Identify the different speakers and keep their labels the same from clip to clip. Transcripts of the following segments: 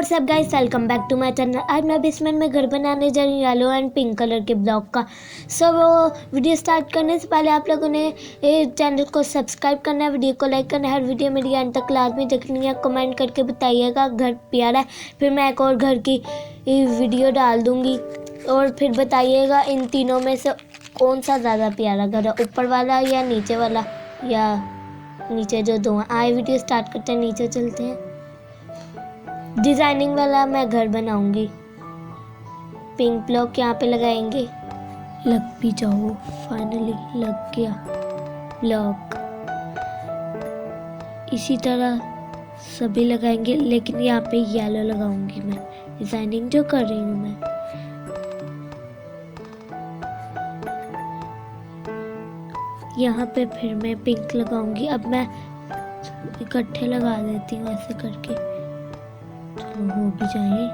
Speaker 1: WhatsApp guys, welcome back to my channel. आज मैं basement में घर बनाने जा रही हूँ येलो एंड पिंक कलर के ब्लॉक का। वो वीडियो स्टार्ट करने से पहले आप लोगों ने चैनल को सब्सक्राइब करना है, वीडियो को लाइक करना है, हर वीडियो मेरी अंत तक लाजमी देखनी है। कमेंट करके बताइएगा घर प्यारा है, फिर मैं एक और घर की वीडियो डाल दूँगी और फिर बताइएगा इन तीनों में से कौन सा ज़्यादा प्यारा घर है, ऊपर वाला या नीचे वाला, या नीचे जो दो हैं। आए वीडियो स्टार्ट करते हैं, नीचे चलते हैं। डिजाइनिंग वाला मैं घर बनाऊंगी। पिंक ब्लॉक यहाँ पे लगाएंगे। लग भी जाओ, फाइनली लग गया ब्लॉक। इसी तरह सभी लगाएंगे, लेकिन यहाँ पे येलो लगाऊंगी मैं, डिजाइनिंग जो कर रही हूँ मैं। यहाँ पे फिर मैं पिंक लगाऊंगी। अब मैं इकट्ठे लगा देती हूँ ऐसे करके, हो भी जाए।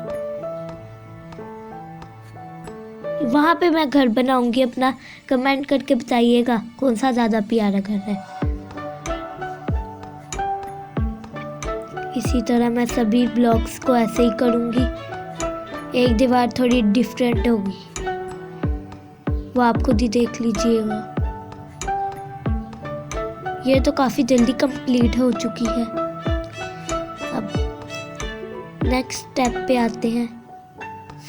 Speaker 1: वहां पे मैं घर बनाऊंगी अपना। कमेंट करके बताइएगा कौन सा ज्यादा प्यारा घर है। इसी तरह मैं सभी ब्लॉक्स को ऐसे ही करूंगी। एक दीवार थोड़ी डिफरेंट होगी, वो आप खुद ही देख लीजिएगा। ये तो काफी जल्दी कंप्लीट हो चुकी है। अब नेक्स्ट स्टेप पे आते हैं,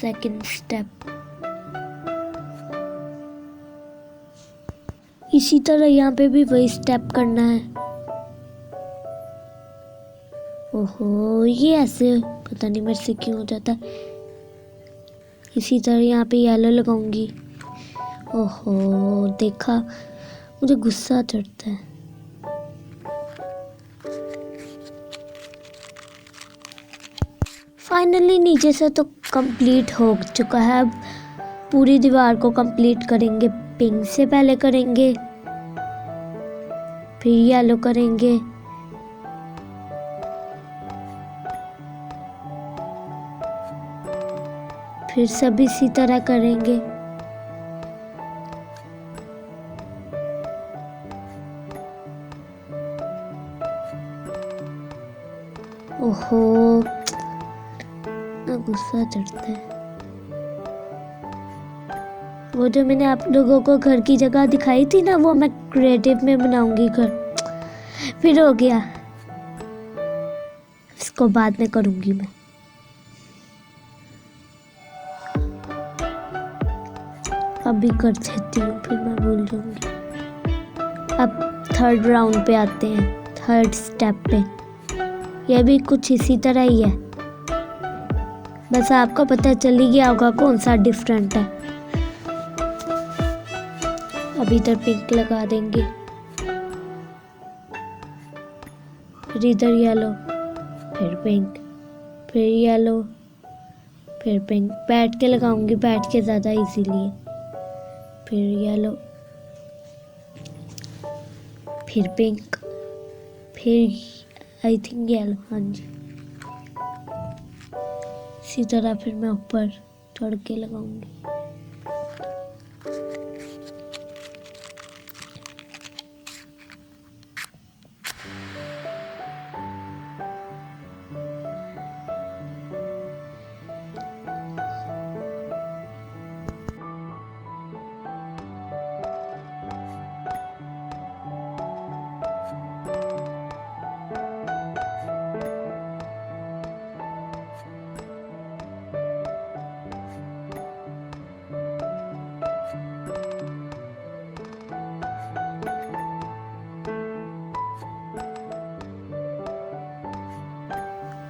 Speaker 1: सेकंड स्टेप। इसी तरह यहाँ पे भी वही स्टेप करना है। ओहो, ये ऐसे पता नहीं मेरे से क्यों हो जाता है। इसी तरह यहाँ पे येलो लगाऊंगी। ओहो, देखा, मुझे गुस्सा चढ़ता है। फाइनली नीचे से तो कंप्लीट हो चुका है। अब पूरी दीवार को कंप्लीट करेंगे। पिंक से पहले करेंगे, फिर येलो करेंगे, फिर सब इसी तरह करेंगे। ओहो, गुस्सा चढ़ता है। वो जो मैंने आप लोगों को घर की जगह दिखाई थी ना, वो मैं क्रिएटिव में बनाऊंगी घर। फिर हो गया, इसको बाद में करूंगी मैं। अभी कर देती हूँ, फिर मैं भूल जाऊंगी। अब थर्ड राउंड पे आते हैं, थर्ड स्टेप पे। यह भी कुछ इसी तरह ही है, बस आपको पता चल ही गया होगा कौन सा डिफरेंट है। अब इधर पिंक लगा देंगे, फिर इधर येलो, फिर पिंक, फिर येलो, फिर पिंक। बैठ के लगाऊंगी, बैठ के ज़्यादा इजीली। फिर येलो, फिर पिंक, फिर आई थिंक येलो। हाँ जी, इसी तरह फिर मैं ऊपर चढ़ के लगाऊंगी।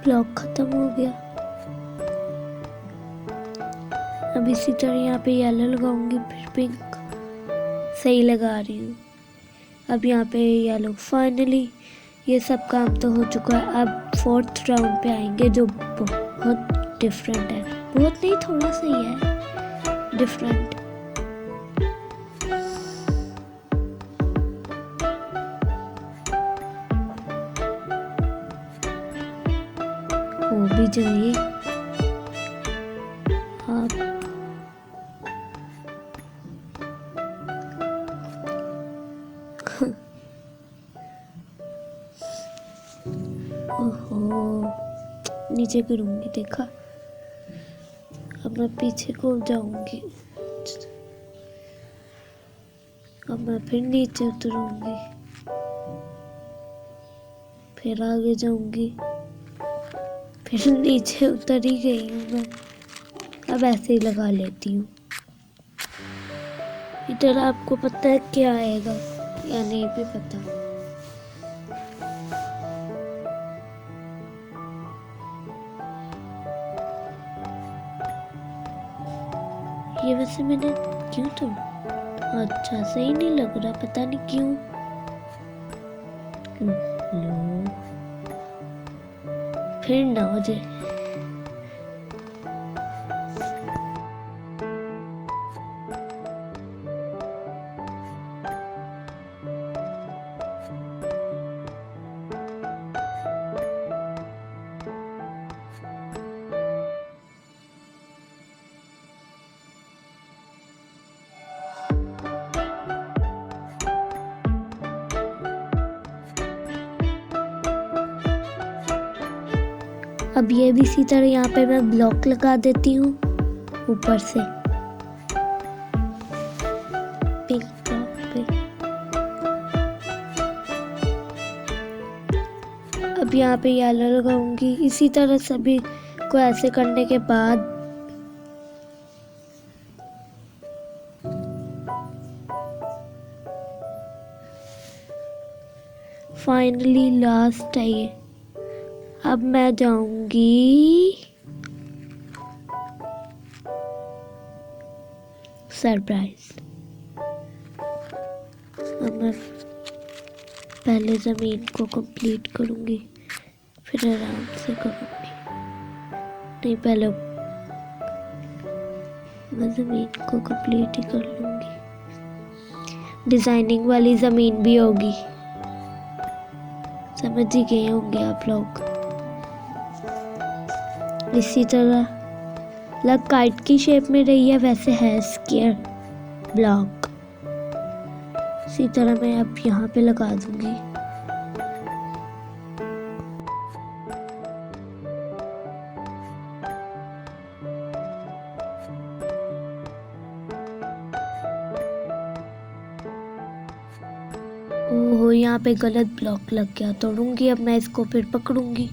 Speaker 1: ब्लॉक खत्म हो गया। अब इसी तरह यहाँ पे येलो लगाऊंगी, फिर पिंक। सही लगा रही हूँ। अब यहाँ पे येलो। फाइनली ये सब काम तो हो चुका है। अब फोर्थ राउंड पे आएंगे, जो बहुत डिफरेंट है। बहुत नहीं, थोड़ा सा ही है डिफरेंट। हो भी जाइए आप। ओहो, नीचे गिरूंगी, देखा। अब मैं पीछे को जाऊंगी, अब मैं फिर नीचे उतरूंगी, फिर आगे जाऊंगी, फिर नीचे उतर ही गई हूँ मैं। अब ऐसे ही लगा लेती हूँ। इधर आपको पता है क्या आएगा या नहीं भी पता। ये वैसे मैंने क्यों तोड़ा? अच्छा सही नहीं लग रहा, पता नहीं क्यों। लो, फिर ना हो जाए। अब ये भी इसी तरह यहाँ पे मैं ब्लॉक लगा देती हूँ ऊपर से, पिंक ब्लॉक पे। अब यहाँ पे येलो लगाऊंगी। इसी तरह सभी को ऐसे करने के बाद फाइनली लास्ट है ये। अब मैं जाऊंगी सरप्राइज। अब मैं पहले ज़मीन को कंप्लीट करूंगी, फिर आराम से करूंगी। नहीं, पहले मैं ज़मीन को कंप्लीट ही कर लूंगी। डिज़ाइनिंग वाली ज़मीन भी होगी, समझ ही गए होंगे आप लोग। इसी तरह लग काइट की शेप में रही है, वैसे है स्क्वायर ब्लॉक। इसी तरह मैं अब यहाँ पे लगा दूंगी। ओहो, यहाँ पे गलत ब्लॉक लग गया, तोड़ूंगी। अब मैं इसको फिर पकड़ूंगी।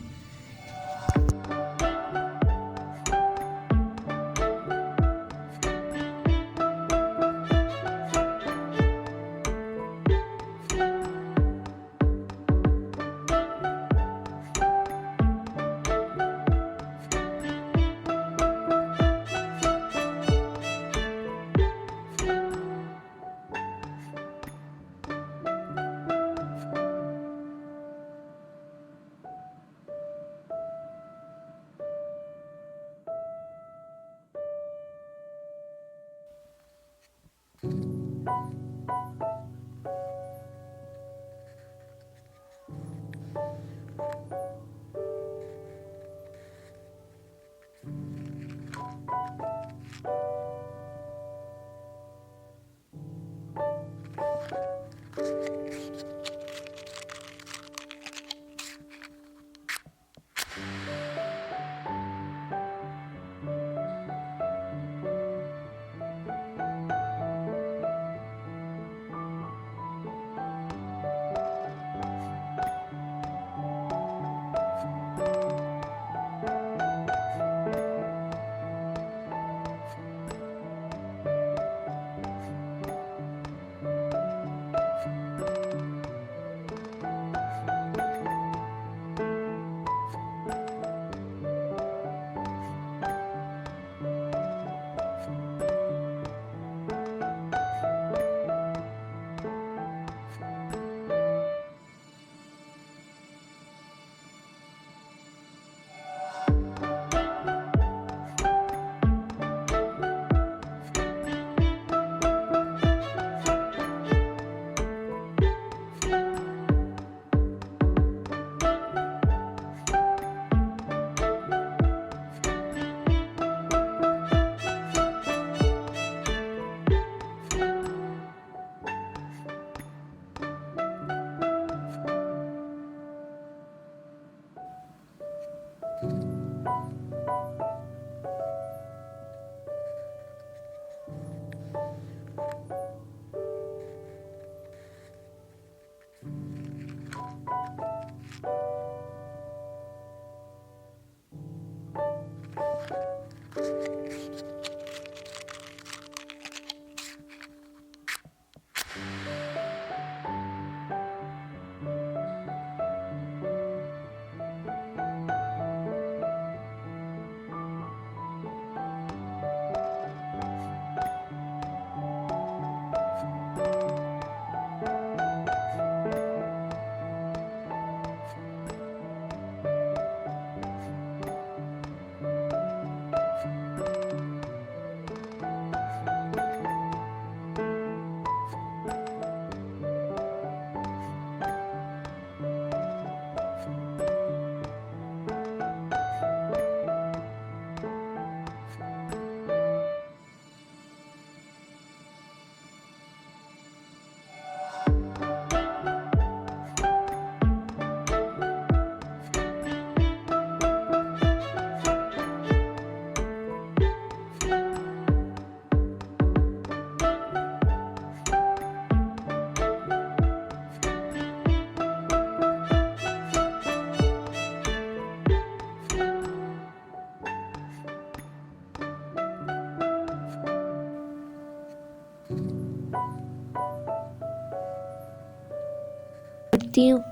Speaker 1: करती हूँ।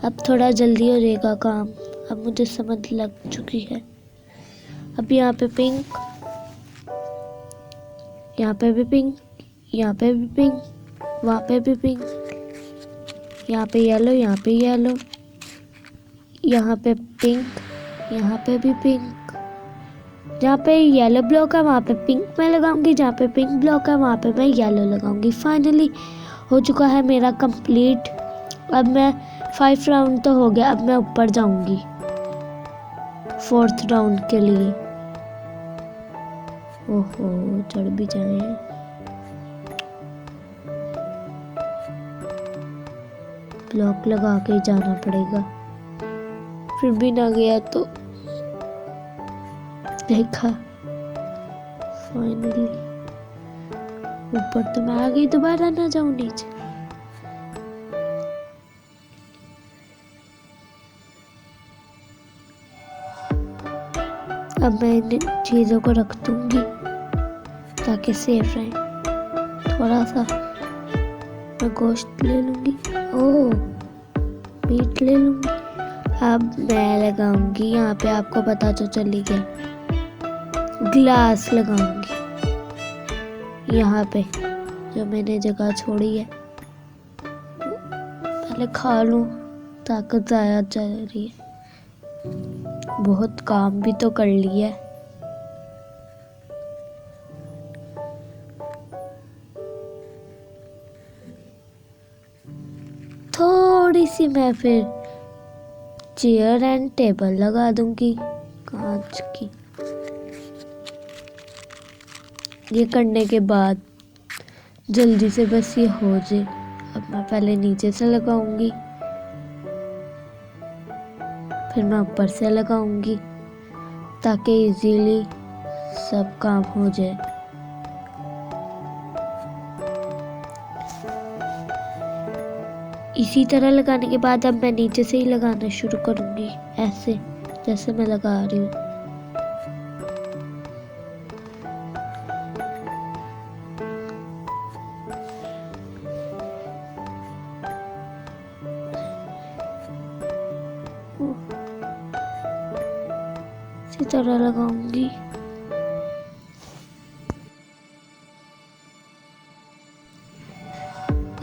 Speaker 1: अब थोड़ा जल्दी हो जाएगा काम। अब मुझे समझ लग चुकी है। अब यहाँ पे पिंक, यहाँ पे भी पिंक, यहाँ पे भी पिंक, वहाँ पे भी पिंक, यहाँ पे येलो, यहाँ पे येलो, यहाँ पे पिंक, यहाँ पे भी पिंक। जहाँ पे येलो ब्लॉक है वहाँ पे पिंक मैं लगाऊंगी, जहाँ पे पिंक ब्लॉक है वहाँ पे मैं येलो लगाऊंगी। फाइनली हो चुका है मेरा कंप्लीट। अब मैं 5 राउंड तो हो गया। अब मैं ऊपर जाऊंगी 4th राउंड के लिए। ओहो, चढ़ भी जाए। ब्लॉक लगा के जाना पड़ेगा, फिर भी ना गया तो देखा। फाइनली ऊपर तो मैं आ गई, दोबारा ना जाऊं नीचे। अब मैं इन चीज़ों को रख दूंगी ताकि सेफ रहे। थोड़ा सा मैं गोश्त ले लूंगी, ओह मीट ले लूंगी। अब मैं लगाऊंगी यहाँ पे, आपको पता तो चल ही गया, ग्लास लगाऊंगी यहाँ पे जो मैंने जगह छोड़ी है। पहले खा लूं, ताकत ज़्यादा चल रही है। बहुत काम भी तो कर लिया है। थोड़ी सी मैं फिर चेयर एंड टेबल लगा दूंगी कांच की। ये करने के बाद जल्दी से बस ये हो जाए। अब मैं पहले नीचे से लगाऊंगी, फिर मैं ऊपर से लगाऊंगी ताकि इजीली सब काम हो जाए। इसी तरह लगाने के बाद अब मैं नीचे से ही लगाना शुरू करूंगी, ऐसे जैसे मैं लगा रही हूँ। इसी तरह लगाऊंगी।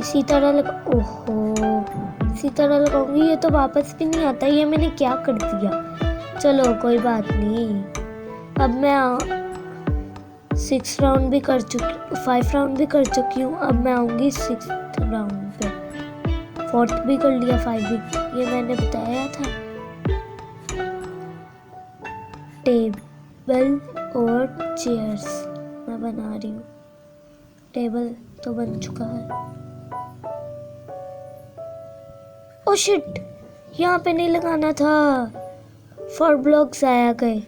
Speaker 1: इसी तरह इसी तरह लगाऊंगी। ये तो वापस भी नहीं आता, ये मैंने क्या कर दिया। चलो कोई बात नहीं। अब मैं 6 राउंड भी कर चुकी, 5 राउंड भी कर चुकी हूँ। अब मैं आऊंगी 6th राउंड पे। 4th भी कर लिया, 5 भी, ये मैंने बताया था। टेबल और चेयर्स मैं बना रही हूँ। टेबल तो बन चुका है। ओ शिट, यहाँ पे नहीं लगाना था। 4 ब्लॉक्स आया गए।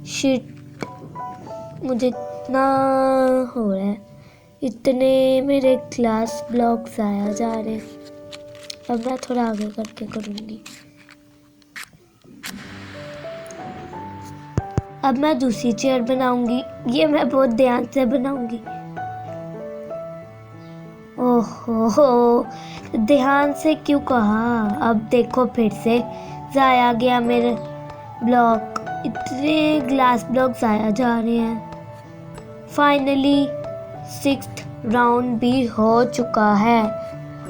Speaker 1: शिट, मुझे इतना हो रहा है, इतने मेरे ग्लास ब्लॉक्स आया जा रहे हैं। अब मैं थोड़ा आगे करके करूँगी। अब मैं दूसरी चेयर बनाऊंगी। ये मैं बहुत ध्यान से बनाऊंगी। ओहो, ध्यान से क्यों कहा। अब देखो फिर से जाया गया मेरे ब्लॉक। इतने ग्लास ब्लॉक्स आया जा रहे हैं। फाइनली 6th राउंड भी हो चुका है।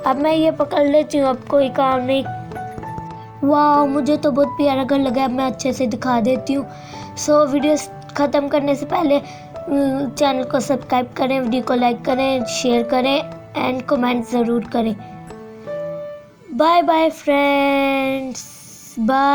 Speaker 1: अब मैं ये पकड़ लेती हूँ, अब कोई काम नहीं। वाह, मुझे तो बहुत प्यारा घर लगा। अब मैं अच्छे से दिखा देती हूँ। सो वीडियो ख़त्म करने से पहले चैनल को सब्सक्राइब करें, वीडियो को लाइक करें, शेयर करें एंड कमेंट ज़रूर करें। Bye bye friends, bye.